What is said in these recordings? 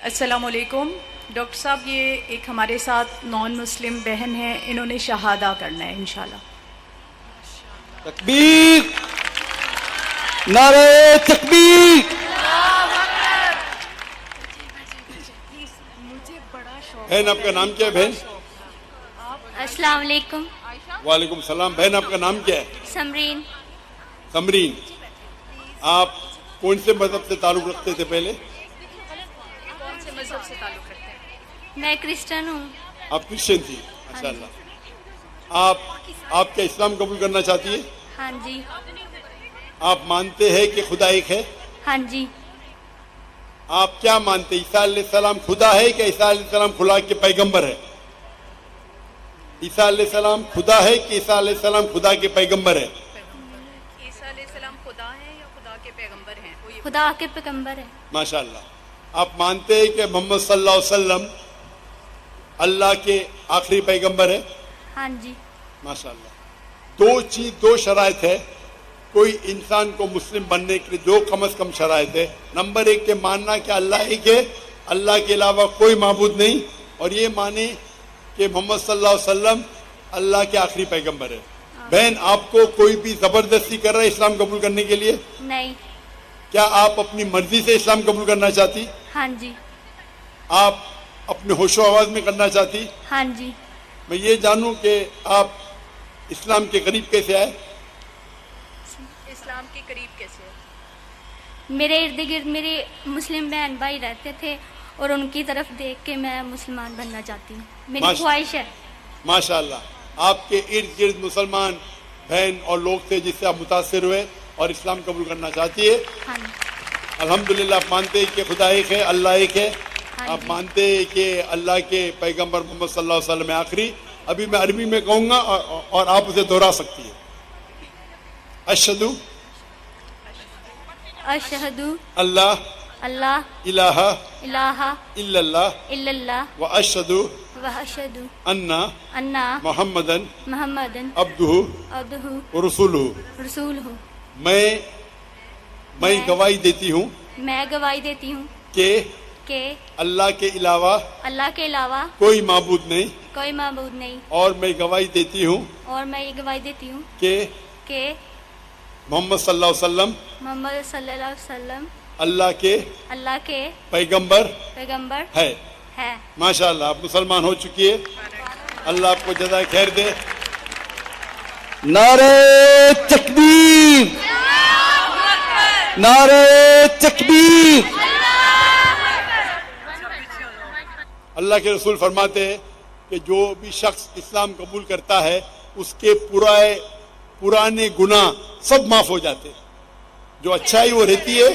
السلام علیکم ڈاکٹر صاحب، یہ ایک ہمارے ساتھ نان مسلم بہن ہیں، انہوں نے شہادہ کرنا ہے انشاءاللہ۔ تکبیر، نعرہ تکبیر۔ بہن آپ کا نام کیا ہے بہن؟ السلام علیکم۔ وعلیکم السلام۔ بہن آپ کا نام کیا ہے؟ سمرین۔ سمرین، آپ کون سے مذہب سے تعلق رکھتے تھے پہلے؟ کون سے مذہب سے تعلق رکھتے ہیں؟ میں کرسچن ہوں۔ آپ کرسچن تھی؟ ماشاء اللہ۔ آپ کیا اسلام قبول کرنا چاہتی ہے؟ ہاں جی۔ آپ مانتے ہیں کہ خدا ایک ہے؟ ہاں جی۔ آپ کیا مانتے ہیں؟ عیسیٰ علیہ السلام خدا ہے کہ عیسیٰ علیہ السلام خدا کے پیغمبر ہے؟ عیسیٰ علیہ السلام خدا ہے کہ عیسیٰ علیہ السلام خدا کے پیغمبر ہے؟ عیسیٰ علیہ السلام خدا ہیں یا خدا کے پیغمبر ہیں؟ خدا کے پیغمبر ہے۔ ماشاء اللہ۔ آپ مانتے ہیں کہ محمد صلی اللہ علیہ وسلم اللہ کے آخری پیغمبر ہے؟ ہاں جی۔ ماشاء اللہ۔ دو شرائط ہے کوئی انسان کو مسلم بننے کے لیے، جو کم از کم شرائط ہے۔ نمبر 1 کہ ماننا کہ اللہ ایک ہے، اللہ کے علاوہ کوئی معبود نہیں، اور یہ مانے کہ محمد صلی اللہ علیہ وسلم اللہ کے آخری پیغمبر ہے۔ بہن، آپ کو کوئی بھی زبردستی کر رہا ہے اسلام قبول کرنے کے لیے؟ نہیں۔ کیا آپ اپنی مرضی سے اسلام قبول کرنا چاہتی؟ ہاں جی۔ آپ اپنے ہوش و آواز میں کرنا چاہتی؟ ہاں جی۔ میں یہ جانوں کہ آپ اسلام کے قریب کیسے آئے؟ اسلام کے قریب کیسے ہے؟ میرے ارد گرد میرے مسلم بہن بھائی رہتے تھے اور ان کی طرف دیکھ کے میں مسلمان بننا چاہتی ہوں، میری خواہش ہے۔ ماشاء اللہ۔ آپ کے ارد گرد مسلمان بہن اور لوگ تھے جس سے آپ متاثر ہوئے اور اسلام قبول کرنا چاہتی ہے؟ ہاں جی۔ الحمدللہ۔ آپ مانتے ہیں کہ خدا ایک ہے، اللہ ایک ہے؟ آپ مانتے ہیں کہ اللہ کے پیغمبر محمد صلی اللہ علیہ وسلم آخری؟ ابھی میں عربی میں کہوں گا اور آپ اسے دہرا سکتی ہیں۔ اشہدو اشہدو اللہ اللہ الہ الہ الا اللہ الا اللہ واشہدو واشہدو انا انا محمدن محمدن عبدہ عبدہ ورسولہ۔ رسولہ۔ میں گواہی دیتی ہوں میں گواہی دیتی ہوں کہ اللہ کے علاوہ اللہ کے علاوہ کوئی معبود نہیں، کوئی معبود نہیں، اور میں گواہی دیتی ہوں اور میں یہ گواہی دیتی ہوں کہ محمد صلی اللہ علیہ وسلم اللہ کے پیغمبر ہے۔ ماشاء اللہ، آپ مسلمان ہو چکی ہے۔ اللہ آپ کو جزائے خیر دے۔ نعرہ تکبیر، نعرہ تکبیر۔ اللہ کے رسول فرماتے ہیں کہ جو بھی شخص اسلام قبول کرتا ہے اس کے پرانے گناہ سب معاف ہو جاتے ہیں، جو اچھائی وہ رہتی ہے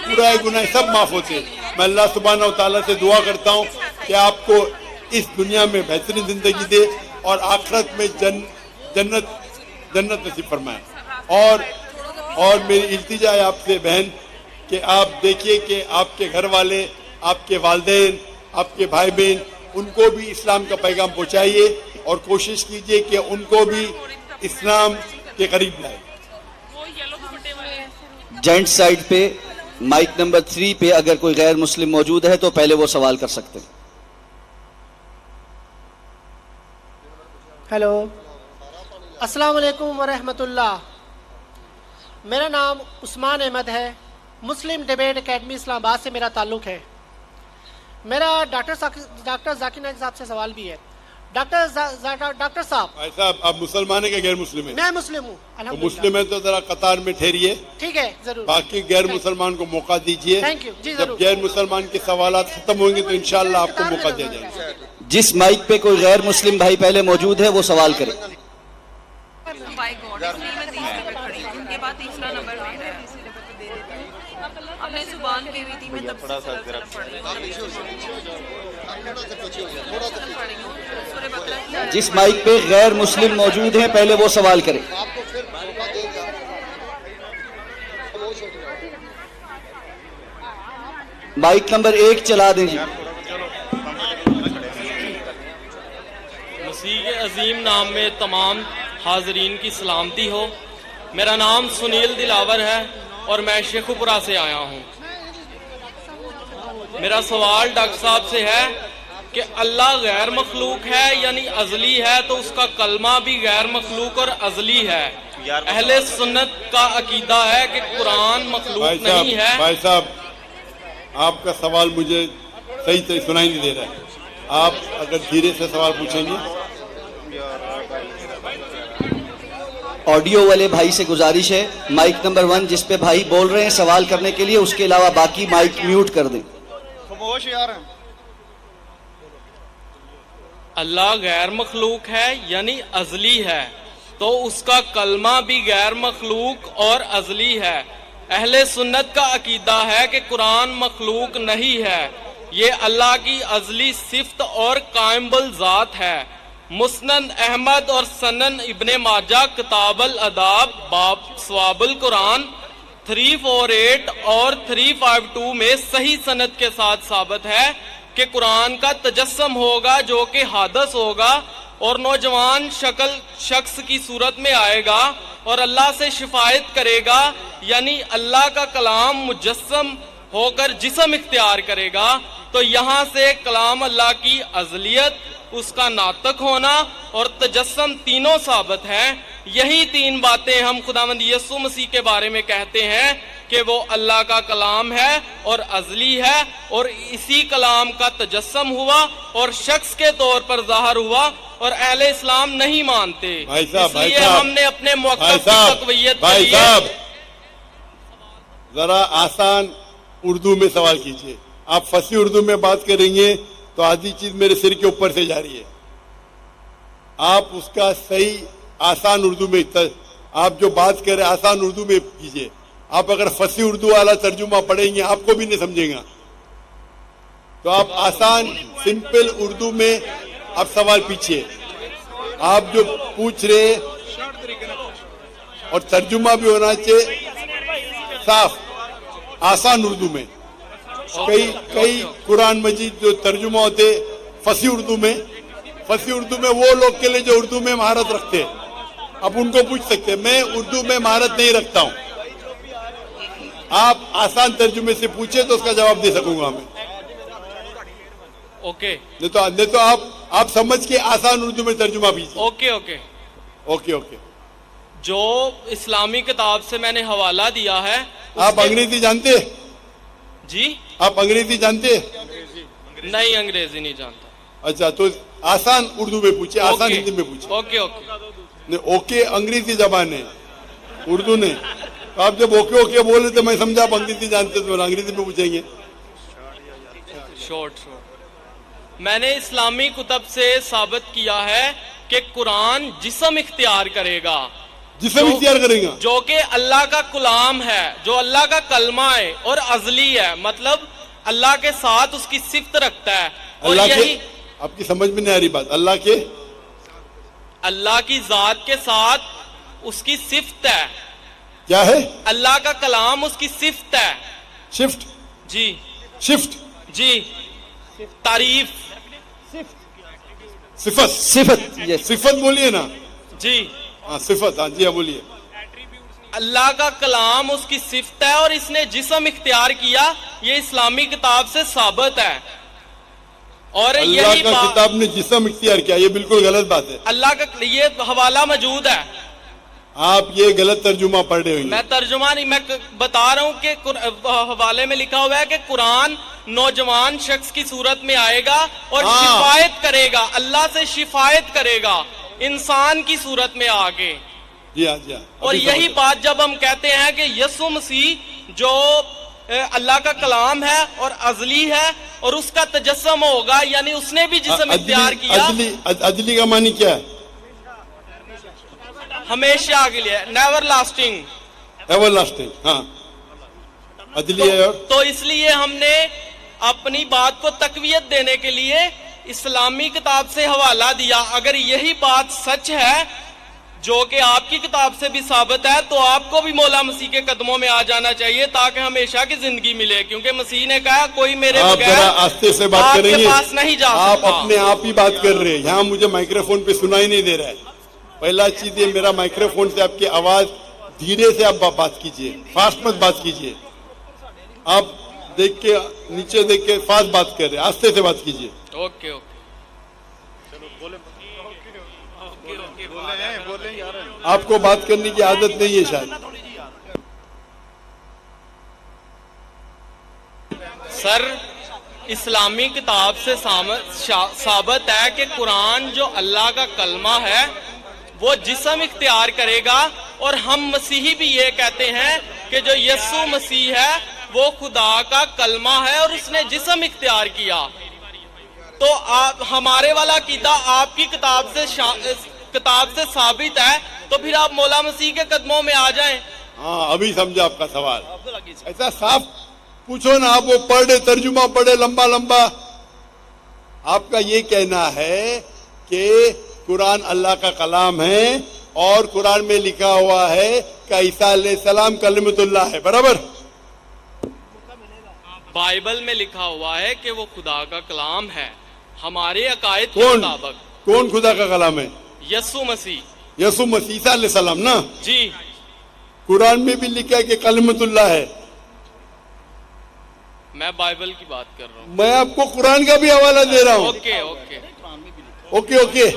پرانے گناہ سب معاف ہوتے ہیں۔ میں اللہ سبحانہ و تعالیٰ سے دعا کرتا ہوں کہ آپ کو اس دنیا میں بہترین زندگی دے اور آخرت میں جنت نصیب فرمائے۔ اور میری التجا ہے آپ سے بہن کہ آپ دیکھیے کہ آپ کے گھر والے، آپ کے والدین، آپ کے بھائی بہن، ان کو بھی اسلام کا پیغام پہنچائیے اور کوشش کیجیے کہ ان کو بھی اسلام کے قریب لائے۔ جوائنٹ سائڈ پہ مائک نمبر 3 پہ اگر کوئی غیر مسلم موجود ہے تو پہلے وہ سوال کر سکتے ہیں۔ ہیلو، السلام علیکم ورحمۃ اللہ۔ میرا نام عثمان احمد ہے، مسلم ڈیبیٹ اکیڈمی اسلام آباد سے میرا تعلق ہے۔ میرا ڈاکٹر ذاکر نائک صاحب سے سوال بھی ہے۔ ڈاکٹر صاحب، بھائی صاحب، آپ مسلمان ہیں کہ غیر مسلم ہیں؟ میں مسلم ہوں الحمدللہ۔ مسلم ہے تو ذرا قطار میں ٹھہریے، ٹھیک ہے، ضرور۔ باقی غیر مسلمان کو موقع دیجیے۔ تھینک یو جی، جب ضرور۔ غیر مسلمان کے سوالات ختم ہوں گے تو انشاءاللہ آپ کو موقع دیا جائے گا۔ جس مائک پہ کوئی غیر مسلم بھائی پہلے موجود ہے وہ سوال کرے۔ بائی گاڈ، اس لیے میں تیسرے پہ کھڑی ہوں، ان کے بعد تیسرا نمبر میرا ہے، اب میں زبان کی ہوئی تھی، میں تب سے پڑھ رہی ہوں۔ جس مائک پہ غیر مسلم موجود ہیں پہلے وہ سوال کرے۔ مائک نمبر 1 چلا دیں جی۔ مسیح کے عظیم نام میں تمام حاضرین کی سلامتی ہو۔ میرا نام سنیل دلاور ہے اور میں شیخوپورہ سے آیا ہوں۔ میرا سوال ڈاکٹر صاحب سے ہے کہ اللہ غیر مخلوق ہے یعنی ازلی ہے، تو اس کا کلمہ بھی غیر مخلوق اور ازلی ہے۔ اہل سنت کا عقیدہ ہے کہ قرآن مخلوق نہیں ہے۔ بھائی صاحب آپ کا سوال مجھے صحیح سے سنائی نہیں دے رہا ہے، آپ اگر دھیرے سے سوال پوچھیں گے۔ آڈیو والے بھائی سے گزارش ہے مائک نمبر 1 جس پہ بھائی بول رہے ہیں سوال کرنے کے لیے، اس کے علاوہ باقی مائک میوٹ کر دیں۔ خاموش یار۔ اللہ غیر مخلوق ہے یعنی ازلی ہے، تو اس کا کلمہ بھی غیر مخلوق اور ازلی ہے۔ اہل سنت کا عقیدہ ہے کہ قرآن مخلوق نہیں ہے، یہ اللہ کی ازلی صفت اور قائم بالذات ہے۔ مسند احمد اور سنن ابن ماجہ کتاب الاداب باب ثواب القرآن 348 اور 352 میں صحیح سند کے ساتھ ثابت ہے کہ قرآن کا تجسم ہوگا جو کہ حادث ہوگا اور نوجوان شخص کی صورت میں آئے گا اور اللہ سے شفاعت کرے گا، یعنی اللہ کا کلام مجسم ہو کر جسم اختیار کرے گا۔ تو یہاں سے کلام اللہ کی ازلیت، اس کا ناطق ہونا اور تجسم تینوں ثابت ہیں۔ یہی تین باتیں ہم خداوند یسوع مسیح کے بارے میں کہتے ہیں کہ وہ اللہ کا کلام ہے اور ازلی ہے، اور اسی کلام کا تجسم ہوا اور شخص کے طور پر ظاہر ہوا، اور اہل اسلام نہیں مانتے۔ اس لیے ہم نے اپنے موقف کی تقویت کے لیے ذرا آسان اردو میں سوال کیجئے۔ آپ فصیح اردو میں بات کریں گے تو آدھی چیز میرے سر کے اوپر سے جا رہی ہے۔ آپ اس کا صحیح آسان اردو میں آپ جو بات کر رہے ہیں آسان اردو میں کیجئے۔ آپ اگر فصیح اردو والا ترجمہ پڑھیں گے آپ کو بھی نہیں سمجھیں گا، تو آپ آسان سمپل اردو میں آپ سوال پیچھے، آپ جو پوچھ رہے اور ترجمہ بھی ہونا چاہیے صاف آسان اردو میں۔ کئی قرآن مجید جو ترجمہ ہوتے فصیح اردو میں وہ لوگ کے لیے جو اردو میں مہارت رکھتے ہیں، اب ان کو پوچھ سکتے ہیں۔ میں اردو میں مہارت نہیں رکھتا ہوں، آپ آسان ترجمے سے پوچھیں تو اس کا جواب دے سکوں گا میں۔ اوکے، نہیں تو آپ سمجھ کے آسان اردو میں ترجمہ کیجیے۔ اوکے۔ جو اسلامی کتاب سے میں نے حوالہ دیا ہے۔ آپ انگریزی جانتے؟ جی آپ انگریزی جانتے؟ نہیں، انگریزی نہیں جانتا۔ اچھا، تو آسان اردو میں پوچھے، آسان ہندی میں پوچھے۔ اوکے انگریزی زبان ہے، اردو نہیں۔ آپ جب اوکے بولے تو میں سمجھا آپ انگریزی جانتے تو انگریزی میں پوچھیں گے۔ شورٹ میں نے اسلامی کتب سے ثابت کیا ہے کہ قرآن جسم اختیار کرے گا، جسم اختیار کرے گا، جو کہ اللہ کا کلام ہے، جو اللہ کا کلمہ ہے اور ازلی ہے، مطلب اللہ کے ساتھ اس کی صفت رکھتا ہے۔ اور یہی آپ کی سمجھ میں نہیں آ رہی بات، اللہ کی ذات کے ساتھ اس کی صفت ہے۔ کیا ہے؟ اللہ کا کلام اس کی صفت ہے۔ شفٹ؟ جی شفٹ جی، تعریف، صفت بولیے نا جی ہاں، صفت، ہاں جی ہاں بولیے۔ اللہ کا کلام اس کی صفت ہے اور اس نے جسم اختیار کیا، یہ اسلامی کتاب سے ثابت ہے۔ اور اللہ کا کتاب نے جسم اختیار کیا، یہ بالکل غلط بات ہے۔ اللہ کا یہ حوالہ موجود ہے، آپ یہ غلط ترجمہ پڑھ رہے ہوئے۔ میں ترجمہ نہیں، میں بتا رہا ہوں کہ حوالے میں لکھا ہوا ہے کہ قرآن نوجوان شخص کی صورت میں آئے گا اور شفاعت کرے گا، اللہ سے شفاعت کرے گا انسان کی صورت میں آگے۔ جی ہاں جی ہاں۔ اور یہی بات جب ہم کہتے ہیں کہ یسوع مسیح جو اللہ کا کلام ہے اور ازلی ہے اور اس کا تجسم ہوگا، یعنی اس نے بھی جسم اختیار کیا۔ ازلی کا معنی کیا ہے؟ ہمیشہ کے لیے، نیور لاسٹنگ۔ ایور لاسٹنگ، ہاں ازلی ہے۔ تو اس لیے ہم نے اپنی بات کو تقویت دینے کے لیے اسلامی کتاب سے حوالہ دیا۔ اگر یہی بات سچ ہے جو کہ آپ کی کتاب سے بھی ثابت ہے، تو آپ کو بھی مولا مسیح کے قدموں میں آ جانا چاہیے تاکہ ہمیشہ کی زندگی ملے، کیونکہ مسیح نے کہا کوئی میرے بغیر آستے سے بات کریں گے، پاس نہیں جا سکتا۔ آپ اپنے آپ ہی بات کر رہے ہیں، یہاں مجھے مائکروفون پہ سنائی نہیں دے رہا ہے۔ پہلا چیز یہ، میرا مائکروفون سے آپ کی آواز دھیرے سے آپ بات کیجئے، فاسٹ مت بات کیجئے۔ آپ دیکھ کے نیچے دیکھ کے فاسٹ بات کر رہے ہیں, آستے سے بات کیجیے. Okay okay. آپ کو بات کرنے کی عادت نہیں ہے شاید. سر اسلامی کتاب سے ثابت ہے کہ قرآن جو اللہ کا کلمہ ہے وہ جسم اختیار کرے گا, اور ہم مسیحی بھی یہ کہتے ہیں کہ جو یسوع مسیح ہے وہ خدا کا کلمہ ہے اور اس نے جسم اختیار کیا. تو ہمارے والا عقیدہ آپ کی کتاب سے ثابت ہے, تو پھر آپ مولا مسیح کے قدموں میں آ جائیں. ہاں ابھی سمجھا آپ کا سوال. ایسا صاف پوچھو نا, آپ وہ پڑھے ترجمہ پڑھے لمبا لمبا. آپ کا یہ کہنا ہے کہ قرآن اللہ کا کلام ہے اور قرآن میں لکھا ہوا ہے کہ عیسیٰ علیہ السلام کلمۃ اللہ ہے, برابر؟ بائبل میں لکھا ہوا ہے کہ وہ خدا کا کلام ہے. ہمارے عقائد کے مطابق کون خدا کا کلام ہے؟ یسوع مسیح. یسوع مسیح عیسیٰ علیہ السلام نا جی. قرآن میں بھی لکھا ہے کہ کلمۃ اللہ ہے. میں بائبل کی بات کر رہا ہوں. میں آپ کو قرآن کا بھی حوالہ دے رہا ہوں. Okay okay okay okay.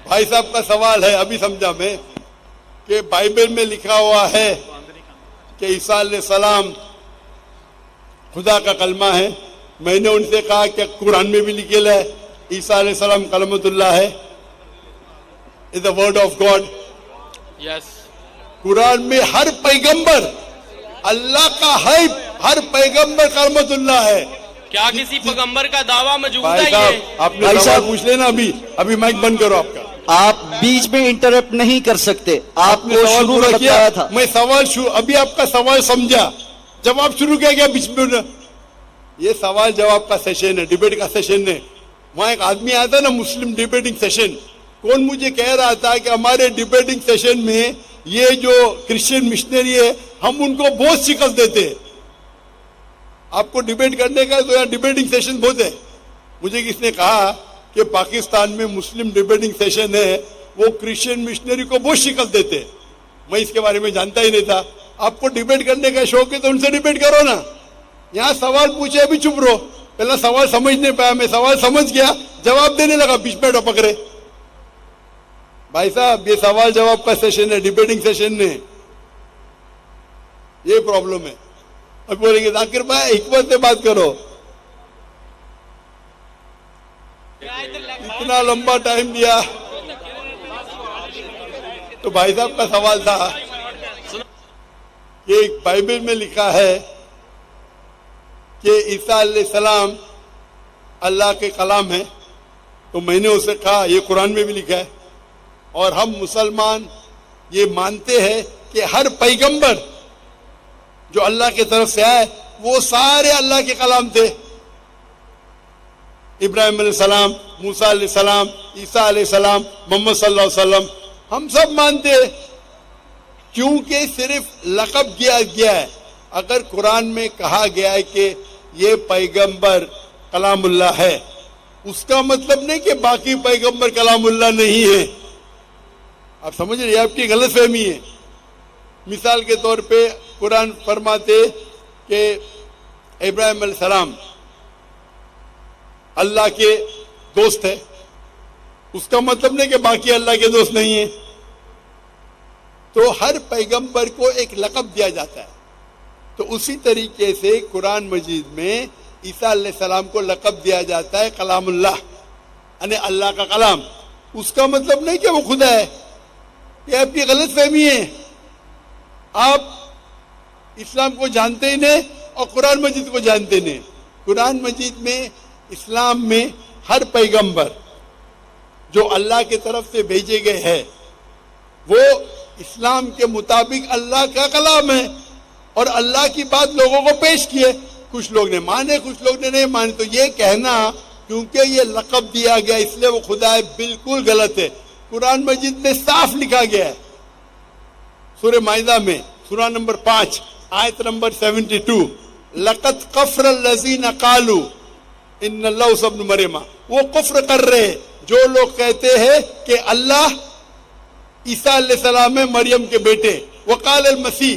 بھائی صاحب کا سوال ہے, ابھی سمجھا میں, کہ بائبل میں لکھا ہوا ہے کہ عیسیٰ علیہ السلام خدا کا کلمہ ہے. میں نے ان سے کہا کہ قرآن میں بھی لکھا ہے عیسیٰ علیہ السلام کلمۃ اللہ ہے, از دا ورڈ آف گاڈ. یس. قرآن میں ہر پیغمبر اللہ کا ہے, ہر پیغمبر کلمۃ اللہ ہے. کیا کسی پیغمبر کا دعویٰ موجود بھائی ہے؟ صاحب آپ نے سوال پوچھ لینا. ابھی مائک بند کرو آپ کا. آپ بیچ میں انٹرپٹ نہیں کر سکتے. آپ نے کو سوال شروع پورا میں کیا, بتایا تھا. میں سوال ابھی آپ کا سوال سمجھا, جواب شروع کیا گیا بیچ میں. یہ سوال جواب کا سیشن ہے, ڈیبیٹ کا سیشن ہے. وہاں ایک آدمی آیا تھا نا, مسلم ڈیبیٹنگ سیشن. کون مجھے کہہ رہا تھا کہ ہمارے ڈیبیٹنگ سیشن میں یہ جو کرسچن مشنری ہے ہم ان کو بہت شکست دیتے ہیں. آپ کو ڈیبیٹ کرنے کا تو یہاں ڈیبیٹنگ سیشن بہت ہے. مجھے کس نے کہا کہ پاکستان میں مسلم ڈیبیٹنگ سیشن ہے, وہ کرسچن مشنری کو بہت شکست دیتے ہیں. میں اس کے بارے میں جانتا ہی نہیں تھا. آپ کو ڈیبیٹ کرنے کا شوق ہے تو ان سے ڈیبیٹ کرو نا. یہاں سوال پوچھے ابھی چپ رہو. پہلا سوال سمجھ نہیں پایا, میں سوال سمجھ گیا, جواب دینے لگا, بیچ میں ٹپک رہے. بھائی صاحب یہ سوال جواب کا سیشن ہے, ڈیبیٹنگ سیشن نہیں. یہ پرابلم ہے. اب بولیں گے ذاکر بھائی حکمت سے بات کرو. اتنا لمبا ٹائم دیا. تو بھائی صاحب کا سوال تھا کہ بائبل میں لکھا ہے کہ عیسیٰ علیہ السلام اللہ کے کلام ہے. تو میں نے اسے کہا یہ قرآن میں بھی لکھا ہے, اور ہم مسلمان یہ مانتے ہیں کہ ہر پیغمبر جو اللہ کی طرف سے آئے وہ سارے اللہ کے کلام تھے. ابراہیم علیہ السلام, موسیٰ علیہ السلام, عیسیٰ علیہ السلام, محمد صلی اللہ علیہ وسلم, ہم سب مانتے ہیں. کیونکہ صرف لقب کیا گیا ہے. اگر قرآن میں کہا گیا ہے کہ یہ پیغمبر کلام اللہ ہے, اس کا مطلب نہیں کہ باقی پیغمبر کلام اللہ نہیں ہے. آپ سمجھ رہے ہیں, آپ کی غلط فہمی ہے. مثال کے طور پہ قرآن فرماتے کہ ابراہیم علیہ السلام اللہ کے دوست ہے, اس کا مطلب نہیں کہ باقی اللہ کے دوست نہیں ہیں. تو ہر پیغمبر کو ایک لقب دیا جاتا ہے. تو اسی طریقے سے قرآن مجید میں عیسیٰ علیہ السلام کو لقب دیا جاتا ہے کلام اللہ, یعنی اللہ کا کلام. اس کا مطلب نہیں کہ وہ خدا ہے. یہ آپ کی غلط فہمی ہے. آپ اسلام کو جانتے ہی نہیں اور قرآن مجید کو جانتے نہیں. قرآن مجید میں اسلام میں ہر پیغمبر جو اللہ کی طرف سے بھیجے گئے ہیں وہ اسلام کے مطابق اللہ کا کلام ہے, اور اللہ کی بات لوگوں کو پیش کیے. کچھ لوگ نے مانے, کچھ لوگ نے نہیں مانے. تو یہ کہنا کیونکہ یہ لقب دیا گیا اس لیے وہ خدا ہے, بالکل غلط ہے. قرآن مجید میں صاف لکھا گیا ہے, سورہ مائدہ میں سورہ نمبر 5 آیت نمبر 72, لقد کفر الذین قالوا ان اللہ ابن مریم. وہ کفر کر رہے جو لوگ کہتے ہیں کہ اللہ عیسیٰ علیہ السلام ہے مریم کے بیٹے. وقال المسیح,